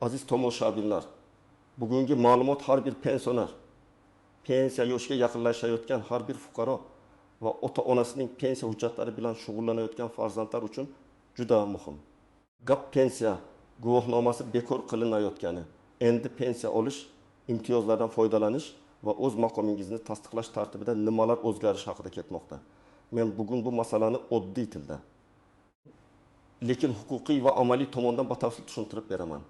Aziz tomoshabinlar, bugungi ma'lumot har bir pensioner, pensiya yoshiga yaqinlashayotgan har bir fuqaro va ota-onasining pensiya hujjatlari bilan shug'ullanayotgan farzandlar uchun juda muhim. Gap pensiya guvohnomasi bekor qilinayotgani, endi pensiya olish, imtiyozlardan foydalanish va o'z maqomingizni tasdiqlash tartibida nimalar o'zgarishi haqida ketmoqda. Men bugun bu masalani oddiy tilda, lekin huquqiy va amaliy tomondan batafsil tushuntirib beraman.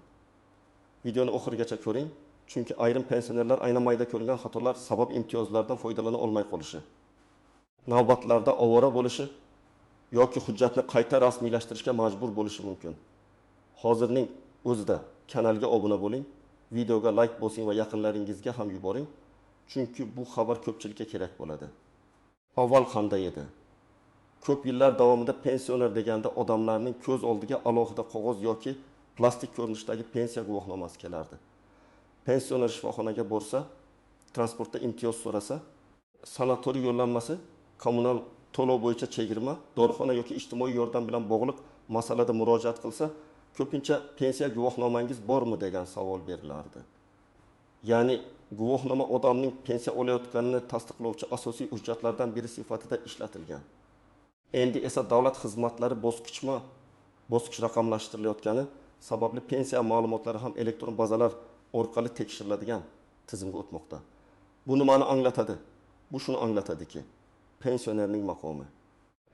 Videoni oxirigacha ko'ring, chunki ayrim pensionerlar aynamayda ko'rilgan xatolar sabab imtiyozlardan foydalana olmay qolishi, navbatlarda ovora bo'lishi yoki hujjatni qayta rasmiylashtirishga majbur bo'lishi mumkin. Hozirning o'zida kanalga obuna bo'ling, videoga like bosing va yaqinlaringizga ham yuboring, chunki bu xabar ko'pchilikka kerak bo'ladi. Avval qanday edi? Ko'p yillar davomida pensioner deganda odamlarning ko'z oldiga alohida qog'oz yoki plastik ko'rinishdagi pensiya guvohnomasi kelardi. Pensioner shifoxonaga borsa, transportda imtiyoz so'rasa, sanatoriy yo'llanmasi, kommunal to'lov bo'yicha chegirma, dorixona yoki ijtimoiy yordam bilan bog'liq masalada murojaat qilsa, ko'pincha pensiya guvohnomangiz bormi degan savol berilardi. Ya'ni guvohnoma odamning pensiya olayotganini tasdiqlovchi asosiy hujjatlardan biri sifatida ishlatilgan. Endi esa davlat xizmatlari bosqichma-bosqich raqamlashtirilayotgani sababli pensiya ma'lumotlari ham elektron bazalar orqali tekshiriladigan tizimga o'tmoqda. Bu nimani anglatadi? Bu shuni anglatadiki, pensionerning maqomi,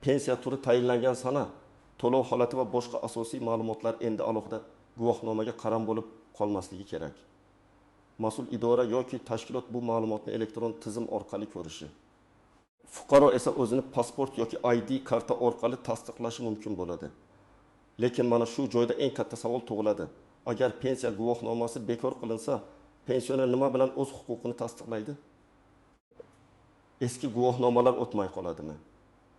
pensiya turi tayinlangan sana, to'lov holati va boshqa asosiy ma'lumotlar endi alohida guvohnomaga qaram bo'lib qolmasligi kerak. Mas'ul idora yoki tashkilot bu ma'lumotni elektron tizim orqali ko'rishi. Fuqaro esa o'zini pasport yoki ID karta orqali tasdiqlashi mumkin bo'ladi. Lekin mana shu joyda eng katta savol tug'iladi. Agar pensiya guvohnomasi bekor qilinsa, pensioner nima bilan o'z huquqini tasdiqlaydi? Eski guvohnomalar o'tmay qoladimi?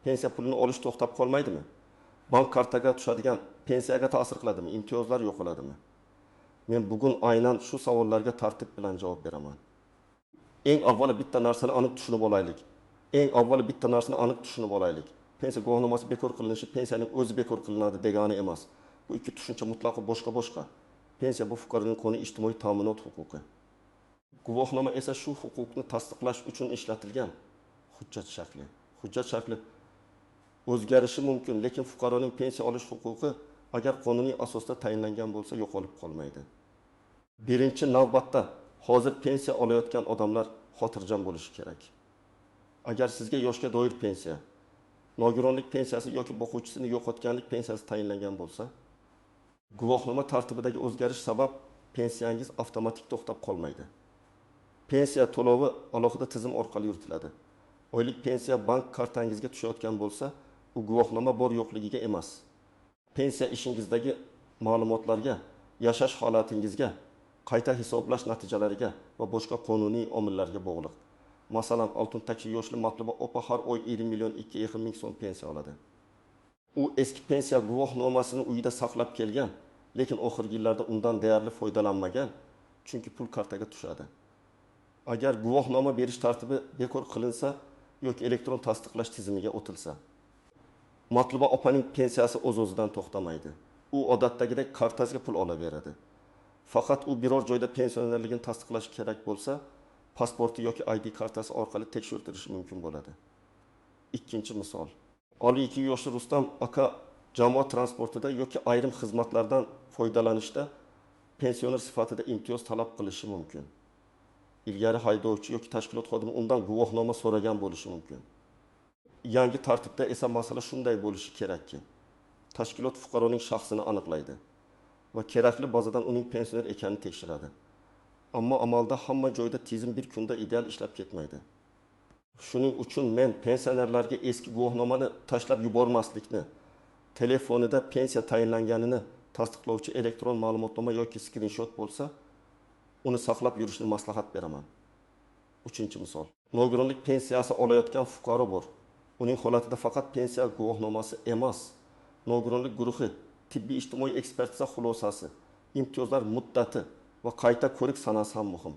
Pensiya pulini olish to'xtab qolmaydimi? Bank kartaga tushadigan pensiyaga ta'sir qiladimi? Imtiyozlar yo'qoladimi? Men bugun aynan shu savollarga tartib bilan javob beraman. Eng avvalo bitta narsani aniq tushunib olaylik. Pensiya guvohnomasi bekor qilinishi pensiyaning o'zi bekor qilinadi degani emas. Bu ikki tushuncha mutlaqo boshqa. Pensiya bu fuqaroning qonuniy ijtimoiy ta'minot huquqi. Guvohnoma esa shu huquqni tasdiqlash uchun ishlatilgan hujjat shakli o'zgarishi mumkin, lekin fuqaroning pensiya olish huquqi agar qonuniy asosda tayinlangan bo'lsa yo'qolib qolmaydi. Birinchi navbatda hozir pensiya olayotgan odamlar xotirjam bo'lishi kerak. Agar sizga yoshga doir pensiya, nogironlik pensiyasi yoki boquvchisini yo'qotganlik pensiyasi tayinlangan bo'lsa, guvohnoma tartibidagi o'zgarish sabab pensiyangiz avtomatik to'xtab qolmaydi. Pensiya to'lovi alohida tizim orqali yuritiladi. Oylik pensiya bank kartangizga tushayotgan bo'lsa, u guvohnoma bor yo'qligiga emas, pensiya ishingizdagi ma'lumotlarga, yashash holatingizga, qayta hisoblash natijalariga va boshqa qonuniy omillarga bog'liq. Masalan, oltin takshi yoshli Matluba opa har oy 20 million 2 ming so'm pensiya oladi. U eski pensiya guvohnomasini uyida saqlab kelgan, lekin oxirgi yillarda undan deyarli foydalanmagan, chunki pul kartaga tushadi. Agar guvohnoma berish tartibi bekor qilinsa yoki elektron tasdiqlash tizimiga o'tilsa, Matluba opaning pensiyasi o'z-o'zidan to'xtamaydi. U odatdagidek kartasiga pul olaveradi. Faqat u biror joyda pensionerligini tasdiqlash kerak bo'lsa, pasporti yoki ID kartasi orqali tekshirtirishi mumkin bo'ladi. Ikkinchi misol. 52 yoshli Rustam aka jamoat transportida yoki ayrim xizmatlardan foydalanishda pensioner sifatida imtiyoz talab qilishi mumkin. Ilgari haydovchi yoki tashkilot xodimi undan guvohnoma so'ragan bo'lishi mumkin. Yangi tartibda esa masala shunday bo'lishi kerakki, tashkilot fuqaroning shaxsini aniqlaydi va kerakli bazadan uning pensioner ekanini tekshiradi. Ammo amalda hamma joyda tizim bir kunda ideal ishlab ketmaydi. Shuning uchun men pensionerlarga eski guvohnomani tashlab yubormaslikni, telefonida pensiya tayinlanganini tasdiqlovchi elektron ma'lumotnoma yoki skrinshot bo'lsa, uni saqlab yurishni maslahat beraman. Uchinchi misol. Nogironlik pensiyasi olayotgan fuqaro bor. Uning holatida faqat pensiya guvohnomasi emas, nogironlik guruhi, tibbiy ijtimoiy ekspertiza xulosasi, imtiyozlar muddati va qayta ko'rik sanasi ham muhim.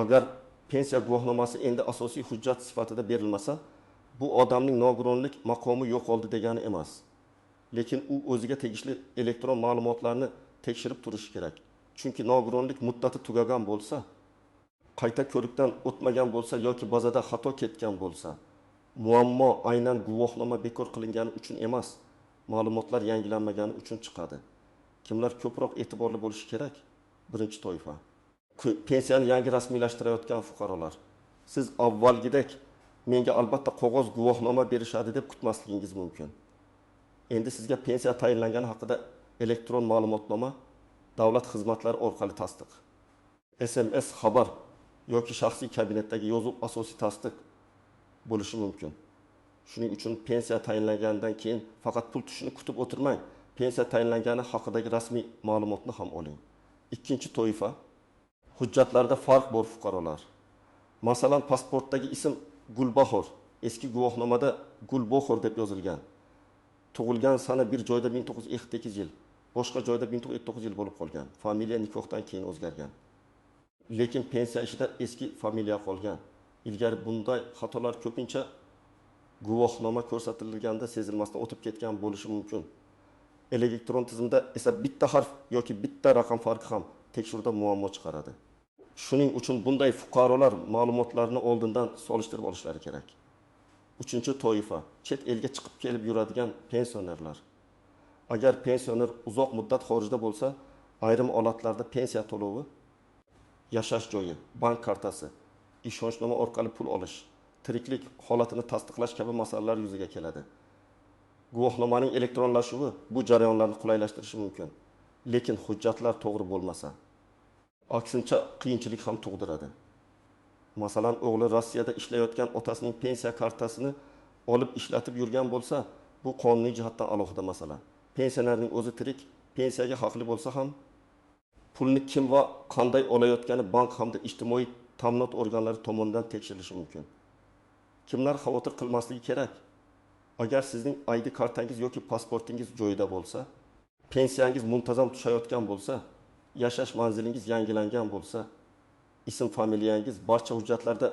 Agar pensiya guvohnomasi endi asosiy hujjat sifatida berilmasa, bu odamning nogironlik maqomi yo'qoldi degani emas. Lekin u o'ziga tegishli elektron ma'lumotlarni tekshirib turishi kerak. Chunki nogironlik muddati tugagan bo'lsa, qayta ko'rikdan o'tmagan bo'lsa yoki bazada xato ketgan bo'lsa, muammo aynan guvohnoma bekor qilingani uchun emas, ma'lumotlar yangilanmagani uchun chiqadi. Kimlar ko'proq e'tiborli bo'lishi kerak? Birinchi toifa. Pensiyani yangi rasmiylashtirayotgan fuqarolar. Siz avvalgidek menga albatta qog'oz guvohnoma berishadi deb kutmasligingiz mumkin. Endi sizga pensiya tayinlangani haqida elektron ma'lumotnoma davlat xizmatlari orqali tasdiq, SMS xabar yoki shaxsiy kabinetdagi yozuv asosiy tasdiq bo'lishi mumkin. Shuning uchun pensiya tayinlangandan keyin faqat pul tushishini kutib o'tirmang. Pensiya tayinlangani haqidagi rasmiy ma'lumotni ham oling. Ikkinchi toifa, hujjatlarda farq bor fuqarolar. Masalan, pasportdagi ism Gulbahor, eski guvohnomada Gulbohor deb yozilgan. Tug'ilgan sana bir joyda 1958 yil, boshqa joyda 1959 yil bo'lib qolgan. Familiya nikohdan keyin o'zgargan. Lekin pensiya ishida eski familiya qolgan. Ilgari bunday xatolar ko'pincha guvohnoma ko'rsatilganda sezilmasdan o'tib ketgan bo'lishi mumkin. Elektron tizimda esa bitta harf yoki bitta raqam farqi ham tekshiruvda muammo chiqaradi. Shuning uchun bunday fuqarolar ma'lumotlarni oldindan solishtirib olishlari kerak. Uchinchi toifa, chet elga chiqib kelib yuradigan pensionerlar. Agar pensioner uzoq muddat xorijda bo'lsa, ayrim holatlarda pensiya to'lovi, yashash joyi, bank kartasi, ishonchnoma orqali pul olish, tiriklik holatini tasdiqlash kabi masalalar yuzaga keladi. Guvohnomaning elektronlashuvi bu jarayonlarni qulaylashtirishi mumkin, lekin hujjatlar to'g'ri bo'lmasa, aksincha qiyinchilik ham tug'diradi. Masalan, o'g'li Rossiyada ishlayotgan otasining pensiya kartasini olib ishlatib yurgan bo'lsa, bu qonuniy jihatdan alohida masala. Pensionerning o'zi tirik, pensiyaga haqli bo'lsa ham, pulni kim va qanday olayotgani bank hamda ijtimoiy ta'minot organlari tomonidan tekshirilishi mumkin. Kimlar xavotir qilmasligi kerak? Agar sizning ID kartangiz yoki pasportingiz joyida bo'lsa, pensiyangiz muntazam tushayotgan bo'lsa, yashash manzilingiz yangilangan bo'lsa, ism familiyangiz barcha hujjatlarda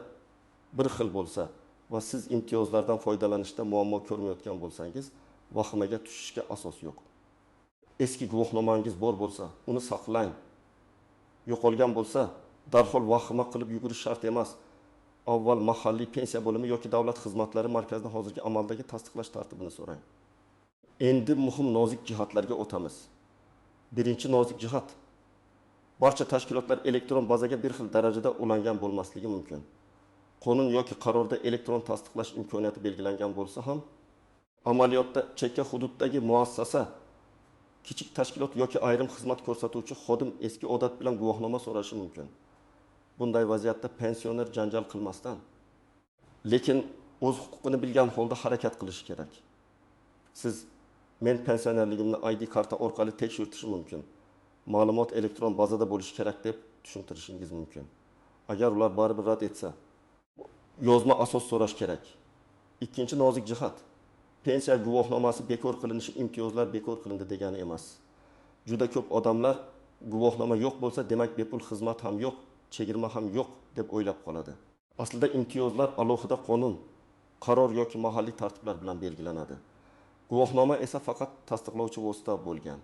bir xil bo'lsa va siz imtiyozlardan foydalanishda muammo ko'rmayotgan bo'lsangiz, vahimaga tushishga asos yo'q. Eski guvohnomangiz bor bo'lsa, uni saqlang. Yo'qolgan bo'lsa, darhol vahima qilib yugurish shart emas. Avval mahalliy pensiya bo'limi yoki davlat xizmatlari markazida hozirgi amaldagi tasdiqlash tartibini so'rang. Endi muhim nozik jihatlarga o'tamiz. Birinchi nozik jihat, barcha tashkilotlar elektron bazaga bir xil darajada ulangan bo'lmasligi mumkin. Qonun yoki qarorda elektron tasdiqlash imkoniyati belgilangan bo'lsa ham, amaliyotda chekka hududdagi muassasa, kichik tashkilot yoki ayrim xizmat ko'rsatuvchi xodim eski odat bilan guvohnoma so'rashi mumkin. Bunday vaziyatda pensioner janjal qilmasdan, lekin o'z huquqini bilgan holda harakat qilishi kerak. Siz men pensionerligimni ID karta orqali tekshirtirish mumkin. Ma'lumot elektron bazada bo'lishi kerak deb tushuntirishingiz mumkin. Agar ular baribir rad etsa, yozma asos so'rash kerak. Ikkinchi nozik jihat, pensiya guvohnomasi bekor qilinishi imtiyozlar bekor qilindi degani emas. Juda ko'p odamlar guvohnoma yo'q bo'lsa, demak bepul xizmat ham yo'q, chegirma ham yo'q deb o'ylab qoladi. Aslida imtiyozlar alohida qonun, qaror yoki mahalliy tartiblar bilan belgilanadi. Guvohnoma esa faqat tasdiqlovchi vosita bo'lgan.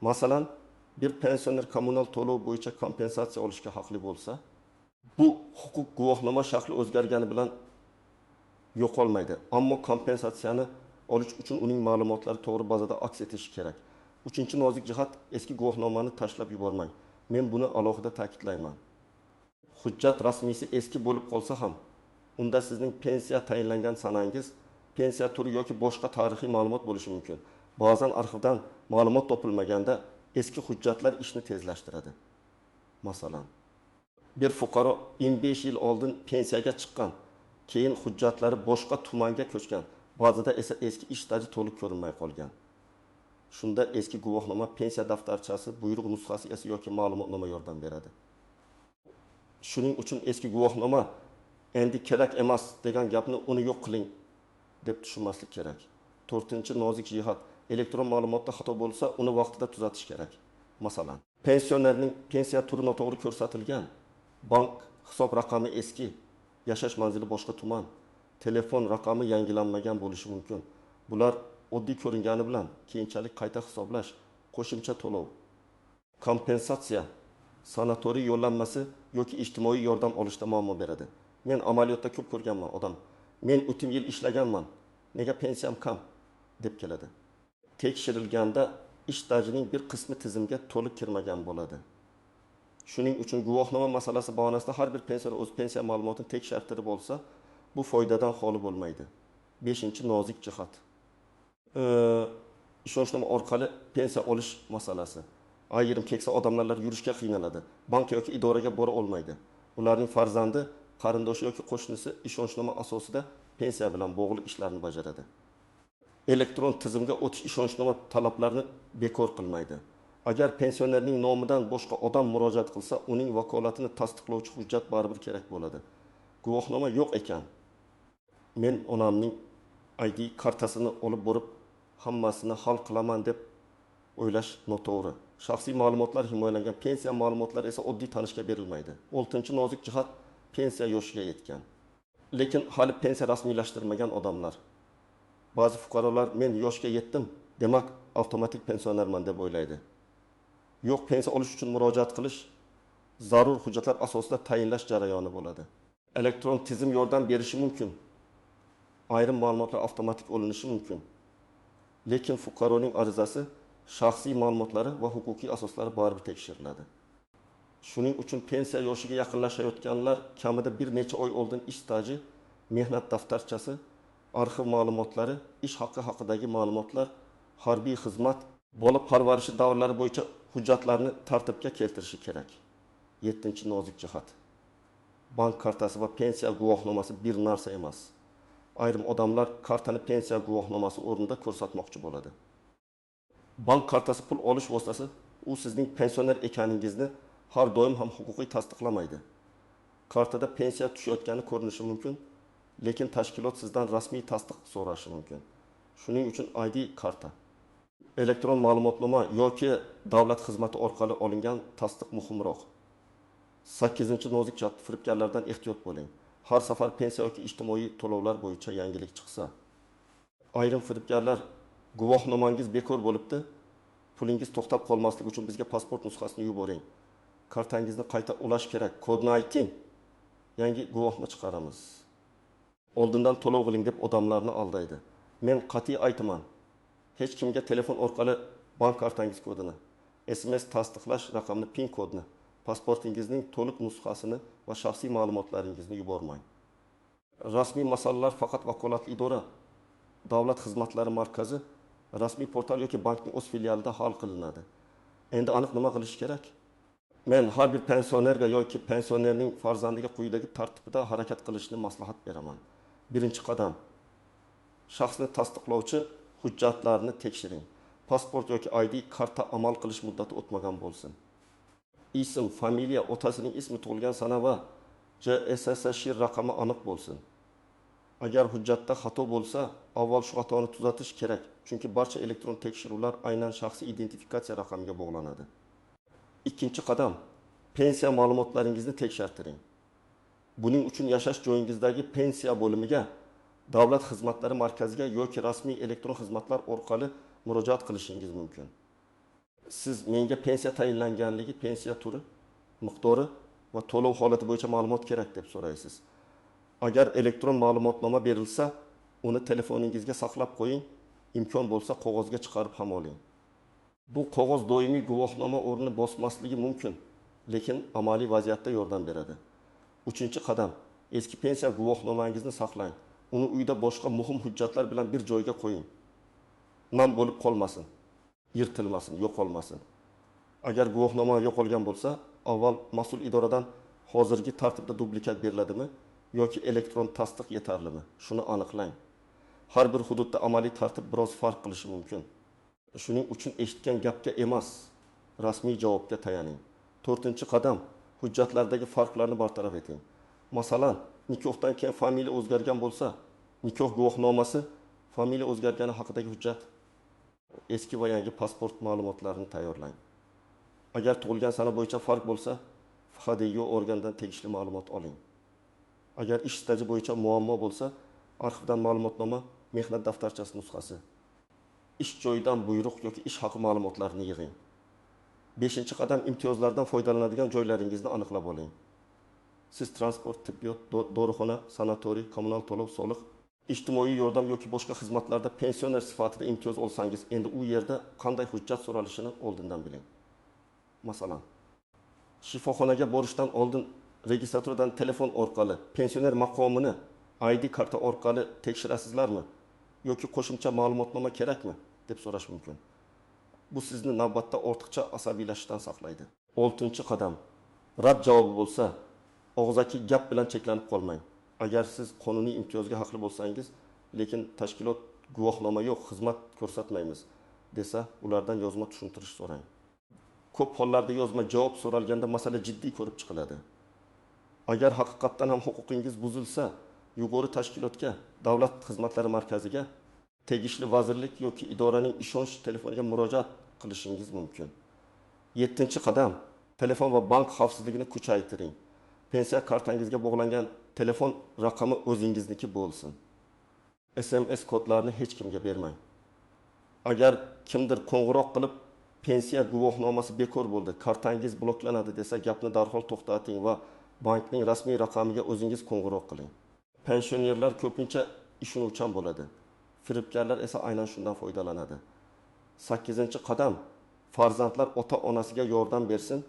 Masalan, bir pensioner kommunal to'lov bo'yicha kompensatsiya olishga haqli bo'lsa, bu huquq guvohnoma shakli o'zgargani bilan yo'qolmaydi. Ammo kompensatsiyani olish uchun uning ma'lumotlari to'g'ri bazada aks etishi kerak. Uchinchi nozik jihat, eski guvohnomani tashlab yubormang. Men buni alohida ta'kidlayman. Hujjat rasmiysi eski bo'lib qolsa ham, unda sizning pensiya tayinlangan sanangiz, pensiya turi yoki boshqa tarixiy ma'lumot bo'lishi mumkin. Ba'zan arxivdan ma'lumot topilmaganda eski hujjatlar ishni tezlashtiradi. Masalan, bir fuqaro 25 yil oldin pensiyaga chiqqan, keyin hujjatlari boshqa tumanga ko'chgan, ba'zida esa eski ish staji to'liq ko'rinmay qolgan. Shunda eski guvohnoma pensiya daftarchasi, buyruq nusxasi yoki ma'lumotnoma yordam beradi. Shuning uchun eski guvohnoma endi kerak emas degan gapni uni yo'q qiling deb tushunmaslik kerak. To'rtinchi nozik jihat, elektron ma'lumotda xato bo'lsa, uni vaqtida tuzatish kerak. Masalan, pensionerning pensiya turi noto'g'ri ko'rsatilgan, bank hisob raqami eski, yashash manzili boshqa tuman, telefon raqami yangilanmagan bo'lishi mumkin. Bular oddiy ko'ringani bilan keyinchalik qayta hisoblash, qo'shimcha to'lov, kompensatsiya, sanatoriy yo'llanmasi yoki ijtimoiy yordam olishda muammo beradi. Men amaliyotda ko'p ko'rganman odam. Men o'tgan yil ishlaganman. Nega pensiyam kam deb keladi. Tekshirilganda ish stajining bir qismi tizimga to'liq kirmagan bo'ladi. Shuning uchun guvohnoma masalasi bahonasida har bir pensioner o'z pensiya ma'lumotini tekshirtirib olsa, bu foydadan xoli bo'lmaydi. 5-nozik jihat. Ishonchnoma orqali pensiya olish masalasi. Ayrim keksa odamlar yurishga qiynaladi. Bank yoki idoraga bora olmaydi. Ularning farzandi, qarindoshi yoki qo'shnisi ishonchnoma asosida pensiya bilan bog'liq ishlarni bajaradi. Elektron tizimga o'tish ishonchnoma talablarini bekor qilmaydi. Agar pensionerning nomidan boshqa odam murojaat qilsa, uning vakolatini tasdiqlovchi hujjat baribir kerak bo'ladi. Guvohnoma yo'q ekan, men onamning ID kartasini olib borib, hammasini hal qilaman deb o'ylash noto'g'ri. Shaxsiy ma'lumotlar himoyalangan, pensiya ma'lumotlari esa oddiy tanishga berilmaydi. 6-nozik jihat pensiya yoshiga yetgan. Lekin hali pensiya rasmiylashtirmagan odamlar. Ba'zi fuqarolar men yoshga yetdim, demak avtomatik pensionerman deb o'ylaydi. Yo'q, pensiya olish uchun murojaat qilish zarur hujjatlar asosida tayinlash jarayoni bo'ladi. Elektron tizim yordam berishi mumkin. Ayrim ma'lumotlar avtomatik olinishi mumkin. Lekin fuqaroning arizasi, shaxsiy ma'lumotlari va huquqiy asoslari baribir tekshiriladi. Shuning uchun pensiya yoshiga yaqinlashayotganlar kamida bir necha oy oldin ish staji, mehnat daftarchasi, arxiv ma'lumotlari, ish haqqi haqidagi ma'lumotlar, harbiy xizmat, bola parvarishi davrlari bo'yicha hujjatlarni tartibga keltirishi kerak. 7-nozik jihat. Bank kartasi va pensiya guvohnomasi bir narsa emas. Ayrim odamlar kartani pensiya guvohnomasi o'rnida ko'rsatmoqchi bo'ladi. Bank kartasi pul olish vositasi, u sizning pensioner ekaningizni har doim ham huquqiy tasdiqlamaydi. Kartada pensiya tushayotgani ko'rinishi mumkin, lekin tashkilot sizdan rasmiy tasdiq so'rashi mumkin. Shuning uchun ID karta, elektron ma'lumotnoma yoki davlat xizmati orqali olingan tasdiq muhimroq. 8-nozik jihat, firibgarlardan ehtiyot bo'ling. Har safar pensiya yoki ijtimoiy to'lovlar bo'yicha yangilik chiqsa, ayrim firibgarlar guvohnomangiz bekor bo'libdi, pulingiz to'xtab qolmasligi uchun bizga pasport nusxasini yuboring. Kartangizni qayta ulash kerak, kodni ayting. Yangi guvohni chiqaramiz. Oldindan to'lov qiling deb odamlarni aldaydi. Men qat'iy aytaman, hech kimga telefon orqali bank kartangiz kodini, SMS tasdiqlash raqamini, PIN kodni, pasportingizning to'liq nusxasini va shaxsiy ma'lumotlaringizni yubormang. Rasmiy masalalar faqat vakolatli idora, davlat xizmatlari markazi, rasmiy portal yoki bankning o'z filialida hal qilinadi. Endi aniq nima qilish kerak? Men har bir pensionerga yoki pensionerning farzandiga quyidagi tartibda harakat qilishni maslahat beraman. Birinchi qadam, shaxsni tasdiqlovchi hujjatlarni tekshiring. Pasport yoki ID karta amal qilish muddati o'tmagan bo'lsin. Ism, familiya, otasining ismi, tug'ilgan sana va JSSSHIR raqami aniq bo'lsin. Agar hujjatda xato bo'lsa, avval shu xatoni tuzatish kerak, chunki barcha elektron tekshiruvlar aynan shaxsiy identifikatsiya raqamiga bog'lanadi. Ikkinchi qadam, pensiya ma'lumotlaringizni tekshirtiring. Buning uchun yashash joyingizdagi pensiya bo'limiga, davlat xizmatlari markaziga yoki rasmiy elektron xizmatlar orqali murojaat qilishingiz mumkin. Siz menga pensiya tayinlanganligi, pensiya turi, miqdori va to'lov holati bo'yicha ma'lumot kerak deb so'raysiz. Agar elektron ma'lumotnoma berilsa, uni telefoningizga saqlab qo'ying, imkon bo'lsa qog'ozga chiqarib ham oling. Bu qog'oz doimiy guvohnoma o'rnini bosmasligi mumkin, lekin amaliy vaziyatda yordam beradi. Uchinchi qadam, eski pensiya guvohnomangizni saqlang. Uni uyda boshqa muhim hujjatlar bilan bir joyga qo'ying. Nam bo'lib qolmasin, yirtilmasin, yo'qolmasin. Agar guvohnoma yo'qolgan bo'lsa, avval mas'ul idoradan hozirgi tartibda dublikat beriladimi yoki elektron tasdiq yetarlimi? Shuni aniqlang. Har bir hududda amaliy tartib biroz farq qilishi mumkin. Shuning uchun eshitgan gapga emas, rasmiy javobga tayaning. 4-qadam, hujjatlardagi farqlarni bartaraf eting. Masalan, nikohdan keyin familiya o'zgargan bo'lsa, nikoh guvohnomasi, familiya o'zgargani haqidagi hujjat, eski va yangi pasport ma'lumotlarini tayyorlang. Agar tug'ilgan sana bo'yicha farq bo'lsa, FHDYO organdan tegishli ma'lumot oling. Agar ish staji bo'yicha muammo bo'lsa, arxivdan ma'lumotnoma, mehnat daftarchasi nusxasi, ish joyidan buyruq yoki ish haqi ma'lumotlarini yig'ing. Beshinchi qadam imtiyozlardan foydalanadigan joylaringizni aniqlab oling. Siz transport, tibbiyot, dorixona, sanatoriy, kommunal to'lov, soliq, ijtimoiy yordam yoki boshqa xizmatlarda pensioner sifatida imtiyoz olsangiz, endi u yerda qanday hujjat so'ralishini oldindan biling. Masalan, shifoxonaga borishdan oldin registraturadan telefon orqali pensioner maqomini ID karta orqali tekshirasizlarmi yoki qo'shimcha ma'lumotnoma kerakmi deb so'rash mumkin. Bu sizni navbatda ortiqcha asabiylashishdan saqlaydi. 6-qadam. Rad javobi bo'lsa, og'zaki gap bilan cheklanib qolmang. Agar siz qonuniy imtiyozga haqli bo'lsangiz, lekin tashkilot guvohnoma yo'q, xizmat ko'rsatmaymiz desa, ulardan yozma tushuntirish so'rang. Ko'p hollarda yozma javob so'ralganda masala jiddiy ko'rib chiqiladi. Agar haqiqatdan ham huquqingiz buzilsa, yuqori tashkilotga, davlat xizmatlari markaziga, tegishli vazirlik yoki idoraning ishonch telefoniga murojaat qilishingiz mumkin. 7-qadam. Telefon va bank xavfsizligini kuchaytiring. Pensiya kartangizga bog'langan telefon raqami o'zingizniki bo'lsin. SMS kodlarini hech kimga bermang. Agar kimdir qo'ng'iroq qilib, pensiya guvohnomasi bekor bo'ldi, kartangiz bloklanadi desa, gapni darhol to'xtating va bankning rasmiy raqamiga o'zingiz qo'ng'iroq qiling. Pensionerlar ko'pincha ishonuvchan bo'ladi. Firibgarlar esa aynan shundan foydalanadi. 8-qadam. Farzandlar ota-onasiga yordam bersin,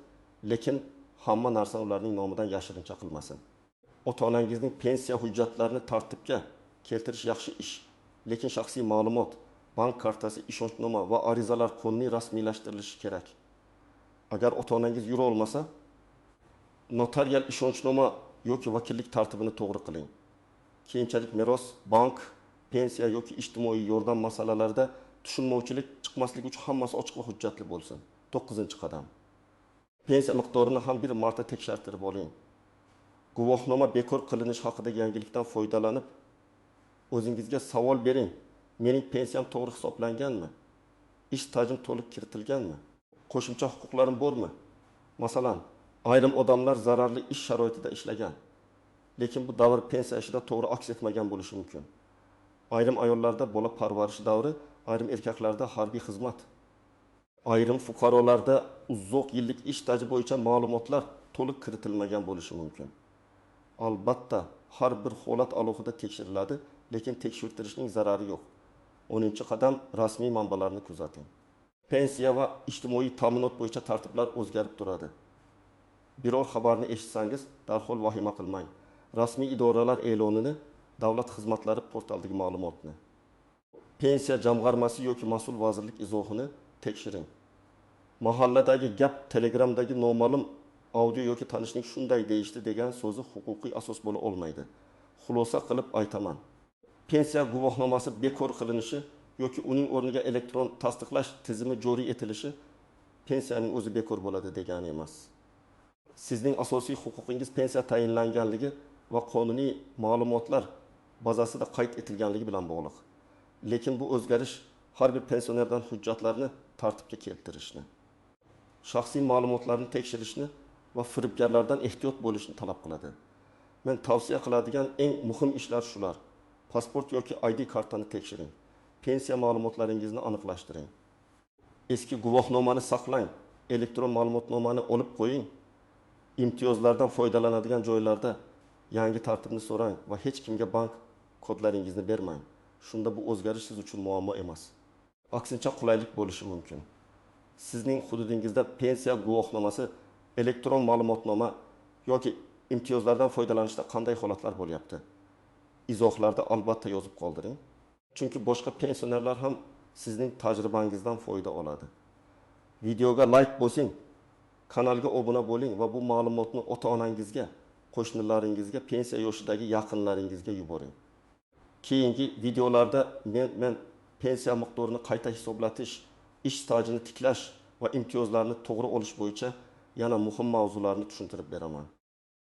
lekin hamma narsa ularning nomidan yashirincha qilmasin. Ota-onangizning pensiya hujjatlarini tartibga keltirish yaxshi ish, lekin shaxsiy ma'lumot, bank kartasi, ishonchnoma va arizalar qonuniy rasmiylashtirilishi kerak. Agar ota-onangiz yura olmasa, notarial ishonchnoma yoki vakillik tartibini to'g'ri qiling. Keyinchalik meros, bank, pensiya yoki ijtimoiy yordam masalalarida tushunmovchilik chiqmasligi uchun hammasi ochiq va hujjatli bo'lsin. 9-qadam. Pensiya miqdorini ham bir marta tekshirtirib oling. Guvohnoma bekor qilinish haqidagi yangilikdan foydalanib, o'zingizga savol bering. Mening pensiyam to'g'ri hisoblanganmi? Ish stajim to'liq kiritilganmi? Qo'shimcha huquqlarim bormi? Masalan, ayrim odamlar zararli ish sharoitida ishlagan, lekin bu davr pensiya ishida to'g'ri aks etmagan bo'lishi mumkin. Ayrim ayollarda bola parvarishi davri, ayrim erkaklarda harbiy xizmat. Ayrim fuqarolarda uzoq yillik ish staji bo'yicha ma'lumotlar to'liq kiritilmagan bo'lishi mumkin. Albatta, har bir holat alohida tekshiriladi, lekin tekshirtirishning zarari yo'q. 10-qadam. Rasmiy manbalarni kuzating. Pensiya va ijtimoiy ta'minot bo'yicha tartiblar o'zgarib turadi. Biror xabarni eshitsangiz, darhol vahima qilmang. Rasmiy idoralar e'lonini, davlat xizmatlari portalidagi ma'lumotni, pensiya jamg'armasi yoki mas'ul vazirlik izohini tekshiring. Mahalladagi gap, Telegramdagi noma'lum audio yoki tanishning shunday deyishdi degan so'zi huquqiy asos bo'la olmaydi. Xulosa qilib aytaman. Pensiya guvohnomasi bekor qilinishi yoki uning o'rniga elektron tasdiqlash tizimi joriy etilishi pensiyaning o'zi bekor bo'ladi degani emas. Sizning asosiy huquqingiz pensiya tayinlanganligi va qonuniy ma'lumotlar bazasida qayd etilganligi bilan bog'liq. Lekin bu o'zgarish har bir pensionerdan hujjatlarni tartibga keltirishni, shaxsiy ma'lumotlarni tekshirishni va firibgarlardan ehtiyot bo'lishni talab qiladi. Men tavsiya qiladigan eng muhim ishlar shular. Pasport yoki ID kartani tekshiring. Pensiya ma'lumotlaringizni aniqlashtiring. Eski guvohnomani saqlang. Elektron ma'lumotnomani olib qo'ying. Imtiyozlardan foydalanadigan joylarda yangi tartibni so'rang va hech kimga bank kodlaringizni bermang. Shunda bu o'zgarish siz uchun muammo emas. Aksincha qulaylik bo'lishi mumkin. Sizning hududingizda pensiya guvohnomasi, elektron ma'lumotnoma yoki imtiyozlardan foydalanishda qanday holatlar bo'lyapti? Izohlarda albatta yozib qoldiring. Chunki boshqa pensionerlar ham sizning tajribangizdan foyda oladi. Videoga like bosing, kanalga obuna bo'ling va bu ma'lumotni ota-onangizga, qo'shnilaringizga, pensiya yoshidagi yaqinlaringizga yuboring. Keyingi videolarda men pensiya miqdorini qayta hisoblatish, ish stajini tiklash va imtiyozlarni to'g'ri olish bo'yicha yana muhim mavzularni tushuntirib beraman.